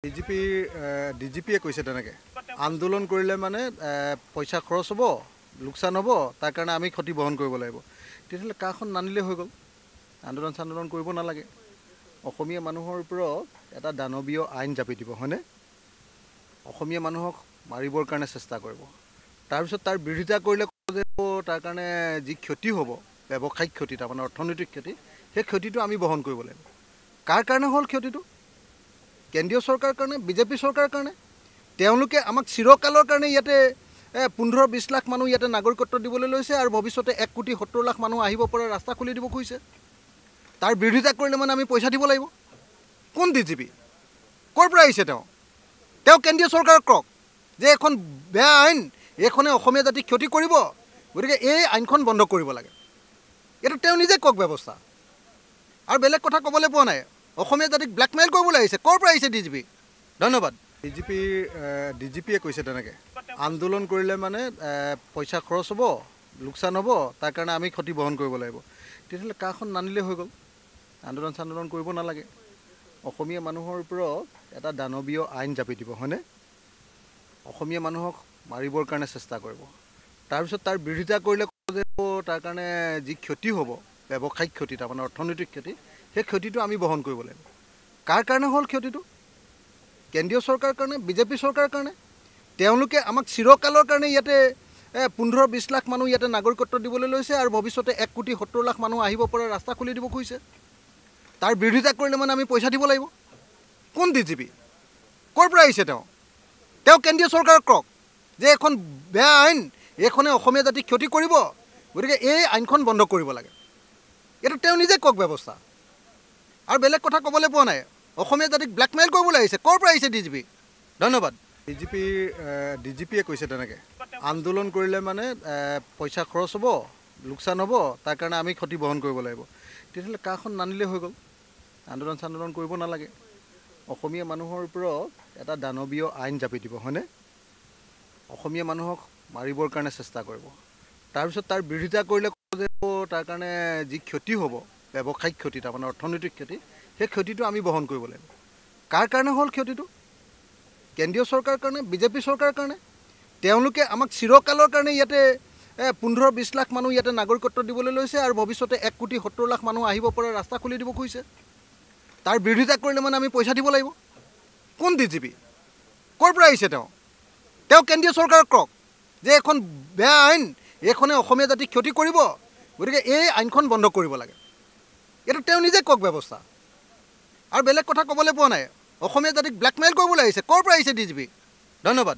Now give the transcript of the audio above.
ডিজিপিয়ে কৈছে তেনেকৈ আন্দোলন কৰিলে মানে পইচা খৰচ হ'ব, লোকচান হ'ব, তাৰ কাৰণে আমি ক্ষতি বহন কৰিব লাগিব। তেতিয়াহ'লে কাখন নানিলে হৈ গ'ল, আন্দোলন কৰিব নালাগে। অসমীয়া মানুহৰ ওপৰত এটা দানৱীয় আইন জাপি দিব, হয়নে? অসমীয়া মানুহক মাৰিবৰ কাৰণে চেষ্টা কৰিব। তাৰপিছত তাৰ বিৰোধিতা কৰিলে যে তাৰ কাৰণে যি ক্ষতি হ'ব, ব্যৱসায়িক ক্ষতি, তাৰমানে অৰ্থনৈতিক ক্ষতি, সেই ক্ষতিটো আমি বহন কৰিব লাগিব। কাৰ কাৰণে হ'ল ক্ষতিটো? কেন্দ্ৰীয় চৰকাৰৰ কাৰণে, বিজেপি চৰকাৰৰ কাৰণে। তেওঁলোকে আমাক চিৰকালৰ কাৰণে ইয়াতে 15-20 লাখ মানুহ ইয়াতে নাগৰিকত্ব দিবলৈ লৈছে আৰু ভৱিষ্যতে 1,70 লাখ মানুহ আহিব পৰা ৰাস্তা খুলি দিব খুজিছে। তাৰ বিৰোধিতা কৰিলে মানে আমি পইচা দিব লাগিব। কোন ডিজিপি? ক'ৰ পৰা আহিছে তেওঁ? কেন্দ্ৰীয় চৰকাৰক কওক যে এখন বেয়া আইন, এইখনে অসমীয়া জাতিক ক্ষতি কৰিব, গতিকে এই আইনখন বন্ধ কৰিব লাগে। এইটো তেওঁ নিজে কওক ব্যৱস্থা। আৰু বেলেগ কথা ক'বলৈ পোৱা নাই। অসমীয়া জাতিক ব্লেকমেইল কৰিবলৈ আহিছে। ক'ৰ পৰা আহিছে ডিজিপি? ধন্যবাদ। ডিজিপিয়ে কৈছে তেনেকৈ আন্দোলন কৰিলে মানে পইচা খৰচ হ'ব, লোকচান হ'ব, তাৰ কাৰণে আমি ক্ষতি বহন কৰিব লাগিব। তেতিয়াহ'লে কাখন নানিলে হৈ গ'ল, আন্দোলন কৰিব নালাগে। অসমীয়া মানুহৰ ওপৰত এটা দানৱীয় আইন জাপি দিব, হয়নে? অসমীয়া মানুহক মাৰিবৰ কাৰণে চেষ্টা কৰিব। তাৰপিছত তাৰ বিৰোধিতা কৰিলে যে তাৰ কাৰণে যি ক্ষতি হ'ব, ব্যৱসায়িক ক্ষতি, তাৰমানে অৰ্থনৈতিক ক্ষতি, সেই ক্ষতিটো আমি বহন কৰিব লাগিব। কাৰ কাৰণে হ'ল ক্ষতিটো? কেন্দ্ৰীয় চৰকাৰৰ কাৰণে, বিজেপি চৰকাৰৰ কাৰণে। তেওঁলোকে আমাক চিৰকালৰ কাৰণে ইয়াতে 15-20 লাখ মানুহ ইয়াতে নাগৰিকত্ব দিবলৈ লৈছে আৰু ভৱিষ্যতে 1,70 লাখ মানুহ আহিব পৰা ৰাস্তা খুলি দিব খুজিছে। তাৰ বিৰোধিতা কৰিলে মানে আমি পইচা দিব লাগিব। কোন ডিজিপি? ক'ৰ পৰা আহিছে তেওঁ? কেন্দ্ৰীয় চৰকাৰক কওক যে এখন বেয়া আইন, এইখনে অসমীয়া জাতিক ক্ষতি কৰিব, গতিকে এই আইনখন বন্ধ কৰিব লাগে। এইটো তেওঁ নিজে কওক ব্যৱস্থা। আৰু বেলেগ কথা ক'বলৈ পোৱা নাই। অসমীয়া জাতিক ব্লেকমেইল কৰিবলৈ আহিছে। ক'ৰ পৰা আহিছে ডিজিপি? ধন্যবাদ। ডিজিপিয়ে কৈছে তেনেকৈ আন্দোলন কৰিলে মানে পইচা খৰচ হ'ব, লোকচান হ'ব, তাৰ কাৰণে আমি ক্ষতি বহন কৰিব লাগিব। তেতিয়াহ'লে কাখন নানিলে হৈ গ'ল, আন্দোলন কৰিব নালাগে। অসমীয়া মানুহৰ ওপৰত এটা দানৱীয় আইন জাপি দিব, হয়নে? অসমীয়া মানুহক মাৰিবৰ কাৰণে চেষ্টা কৰিব। তাৰপিছত তাৰ বিৰোধিতা কৰিলে যে তাৰ কাৰণে যি ক্ষতি হ'ব, ব্যৱসায়িক ক্ষতি, তাৰমানে অৰ্থনৈতিক ক্ষতি, সেই ক্ষতিটো আমি বহন কৰিব লাগিব। কাৰ কাৰণে হ'ল ক্ষতিটো? কেন্দ্ৰীয় চৰকাৰৰ কাৰণে, বিজেপি চৰকাৰৰ কাৰণে। তেওঁলোকে আমাক চিৰকালৰ কাৰণে ইয়াতে 15-20 লাখ মানুহ ইয়াতে নাগৰিকত্ব দিবলৈ লৈছে আৰু ভৱিষ্যতে 1,70 লাখ মানুহ আহিব পৰা ৰাস্তা খুলি দিব খুজিছে। তাৰ বিৰোধিতা কৰিলে মানে আমি পইচা দিব লাগিব। কোন ডিজিপি? ক'ৰ পৰা আহিছে তেওঁ? কেন্দ্ৰীয় চৰকাৰক কওক যে এখন বেয়া আইন, এইখনে অসমীয়া জাতিক ক্ষতি কৰিব, গতিকে এই আইনখন বন্ধ কৰিব লাগে। এইটো তেওঁ নিজে কওক ব্যৱস্থা। আৰু বেলেগ কথা ক'বলৈ পোৱা নাই। অসমীয়া জাতিক ব্লেকমেইল কৰিবলৈ আহিছে। ক'ৰ পৰা আহিছে ডিজিপি? ধন্যবাদ।